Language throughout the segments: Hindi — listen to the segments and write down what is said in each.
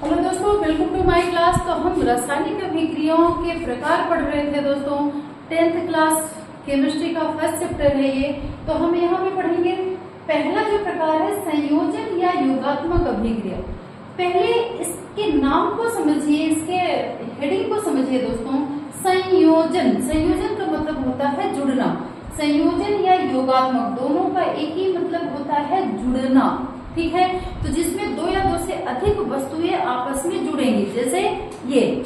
हेलो दोस्तों, वेलकम टू माय क्लास। तो हम रासायनिक अभिक्रियाओं के प्रकार पढ़ रहे थे दोस्तों। 10th क्लास केमिस्ट्री का फर्स्ट चैप्टर है ये। तो हम यहाँ पे पढ़ेंगे पहला जो प्रकार है संयोजन या योगात्मक अभिक्रिया। पहले इसके नाम को समझिए, इसके हेडिंग को समझिए दोस्तों। संयोजन, संयोजन का मतलब होता है जुड़ना। संयोजन या योगात्मक दोनों का एक ही मतलब होता है जुड़ना, ठीक है। तो जिसमें दो या दो से अधिक वस्तुएं आपस में जुड़ेंगी, जैसे ये,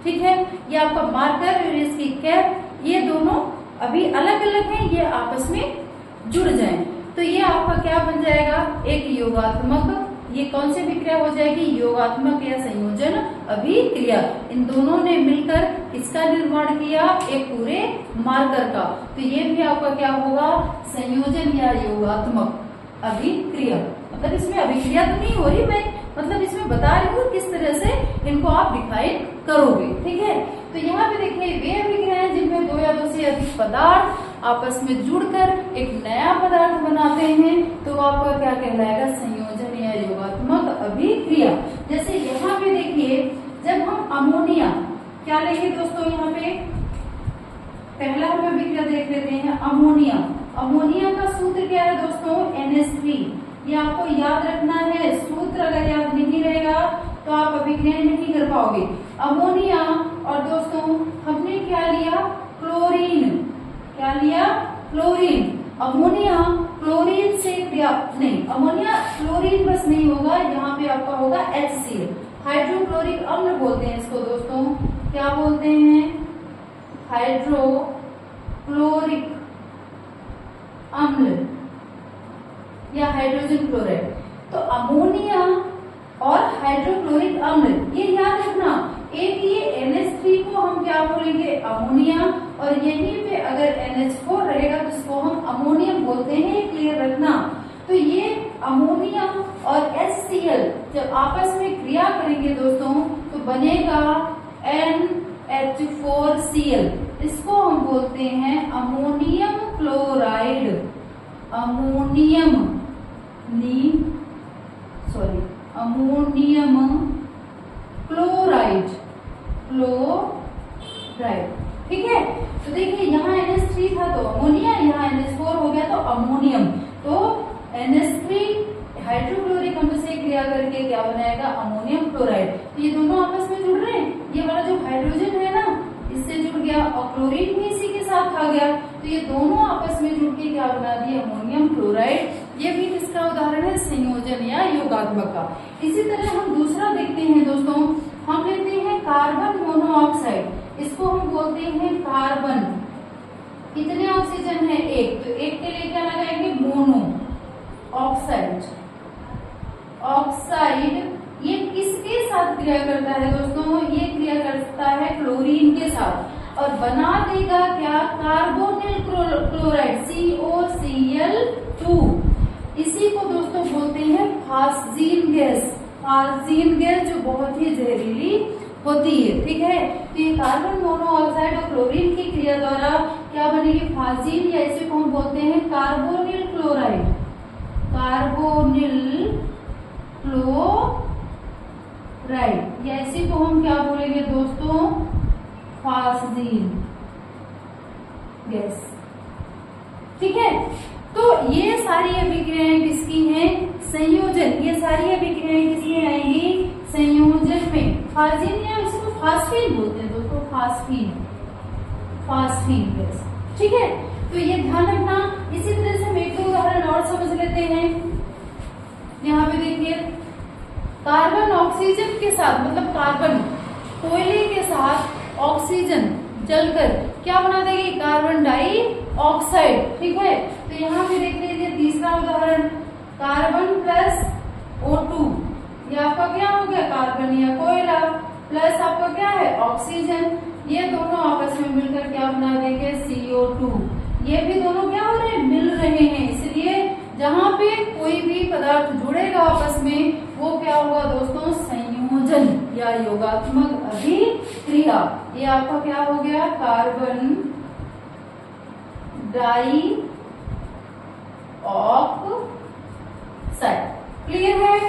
ठीक है। ये आपका मार्कर और इसकी कैप, ये दोनों अभी अलग अलग हैं, ये आपस में जुड़ जाएं तो ये आपका क्या बन जाएगा, एक योगात्मक। ये कौन सी अभिक्रिया हो जाएगी, योगात्मक या संयोजन अभिक्रिया। इन दोनों ने मिलकर किसका निर्माण किया, एक पूरे मार्कर का। तो ये भी आपका क्या होगा, संयोजन या योगात्मक अभिक्रिया। मतलब इसमें अभिक्रिया तो नहीं हो रही, मैं मतलब इसमें बता रही हूँ किस तरह से इनको आप डिफाइन करोगे, ठीक है। तो यहाँ पे देखिए वे अभिक्रियाएं जिनमें दो या दो से अधिक पदार्थ आपस में जुड़कर एक नया पदार्थ बनाते हैं, तो आपका क्या कहलाएगा, संयोजन या योगात्मक अभिक्रिया। जैसे यहाँ पे देखिए, जब हम अमोनिया क्या लेंगे दोस्तों, यहाँ पे पहला हम अभिक्रिया देख लेते हैं अमोनिया। अमोनिया का सूत्र क्या है दोस्तों, NH3। ये आपको याद रखना है, सूत्र अगर याद नहीं रहेगा तो आप अभिक्रिया नहीं कर पाओगे। अमोनिया और दोस्तों हमने क्या लिया, क्लोरीन। क्या लिया, क्लोरीन। अमोनिया क्लोरीन से क्रिया नहीं, अमोनिया क्लोरीन बस नहीं होगा, यहाँ पे आपका होगा HCl, हाइड्रोक्लोरिक अम्ल बोलते हैं इसको दोस्तों। क्या बोलते हैं, हाइड्रोक्लोरिक अम्ल या हाइड्रोजन क्लोराइड। तो अमोनिया और हाइड्रोक्लोरिक अम्ल, ये याद रखना। एक ये NH3 को हम क्या बोलेंगे, अमोनिया, और यहीं पे अगर NH4 रहेगा तो इसको हम अमोनियम बोलते हैं, क्लियर रखना। तो ये अमोनिया और HCl जब आपस में क्रिया करेंगे दोस्तों तो बनेगा NH4Cl। इसको हम बोलते हैं अमोनियम क्लोराइड। अमोनियम क्लोराइड, ठीक है। तो देखिए यहाँ NH3 था तो अमोनिया, यहाँ NH4 हो गया तो अमोनियम। तो NH3 हाइड्रोक्लोरिक अम्ल से क्रिया करके क्या बनाएगा, अमोनियम क्लोराइड। तो ये दोनों आपस में जुड़ रहे हैं, ये वाला जो हाइड्रोजन है ना इससे जुड़ गया और क्लोरीन भी इसी के साथ आ गया, तो ये दोनों आपस में जुड़ के क्या बना दिया, अमोनियम क्लोराइड। ये भी इसका उदाहरण है संयोजन या योगात्मक का। इसी तरह हम दूसरा देखते हैं दोस्तों, हम लेते हैं कार्बन मोनोऑक्साइड। इसको हम बोलते हैं कार्बन। कितने ऑक्सीजन है, एक, तो एक के लिए क्या लगाएंगे, मोनो ऑक्साइड। ऑक्साइड ये किसके साथ क्रिया करता है दोस्तों, ये क्रिया करता है क्लोरीन के साथ और बना देगा क्या, कार्बोनिल क्लोराइड COCl2। इसी को दोस्तों बोलते हैं फास्जीन गैस। फास्जीन गैस जो बहुत ही जहरीली होती है, ठीक है। तो ये कार्बन मोनोऑक्साइड और क्लोरीन की क्रिया द्वारा क्या बनेगी, फास्जीन, या इसे को हम बोलते हैं कार्बोनिल क्लोराइड। कार्बोनिल क्लोराइड, या इसी को हम क्या बोलेंगे दोस्तों, फास्जीन गैस, ठीक है। तो ये सारी अभिक्रियाएं किसकी हैं, संयोजन। ये सारी अभिक्रियाएं किसमें आएंगी, संयोजन में। फास्जीन या इसको फास्फीन बोलते हैं दोस्तों, फास्फीन गैस, ठीक है। तो ये ध्यान रखना। इसी तरह से हम एक दो उदाहरण और समझ लेते हैं। यहाँ पे देखिए कार्बन ऑक्सीजन के साथ, मतलब कार्बन कोयले के साथ ऑक्सीजन जलकर क्या बना देगी, कार्बन डाइऑक्साइड, ठीक है। तो यहाँ पे देख लीजिए तीसरा उदाहरण, कार्बन प्लस O2, ये आपका क्या हो गया, कार्बन या कोयला, प्लस आपका क्या है, ऑक्सीजन। ये दोनों आपस में मिलकर क्या बना देंगे, CO2। ये भी दोनों क्या हो रहे हैं, मिल रहे हैं। इसलिए जहाँ पे कोई भी पदार्थ जुड़ेगा आपस में वो क्या होगा दोस्तों, संयोजन या योगात्मक अभिक्रिया। ये आपका क्या हो गया, कार्बन डाइऑक्साइड। क्लियर है,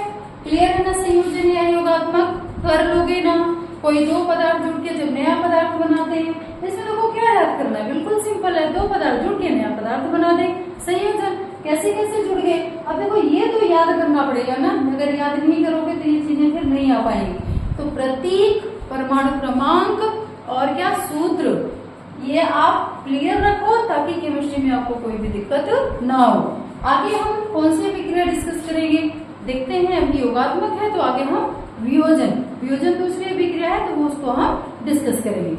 क्लियर है ना, संयोजन या योगात्मक। कर लोगे ना। कोई दो पदार्थ जुड़ के जब नया पदार्थ बनाते हैं, इसमें देखो क्या याद करना है, बिल्कुल सिंपल है, दो पदार्थ जुड़ के नया पदार्थ बना दे। संयोजन कैसे कैसे जुड़ गए, अब देखो ये तो याद करना पड़ेगा ना, अगर याद नहीं करोगे तो ये चीजें फिर नहीं आ पाएंगी। तो प्रतीक, परमाणु क्रमांक और क्या सूत्र, ये आप क्लियर रखो ताकि केमिस्ट्री में आपको कोई भी दिक्कत ना हो। आगे हम कौन सी विक्रिया डिस्कस करेंगे देखते हैं। अभी योगात्मक है तो आगे हम वियोजन दूसरी विक्रिया है तो उसको हम डिस्कस करेंगे।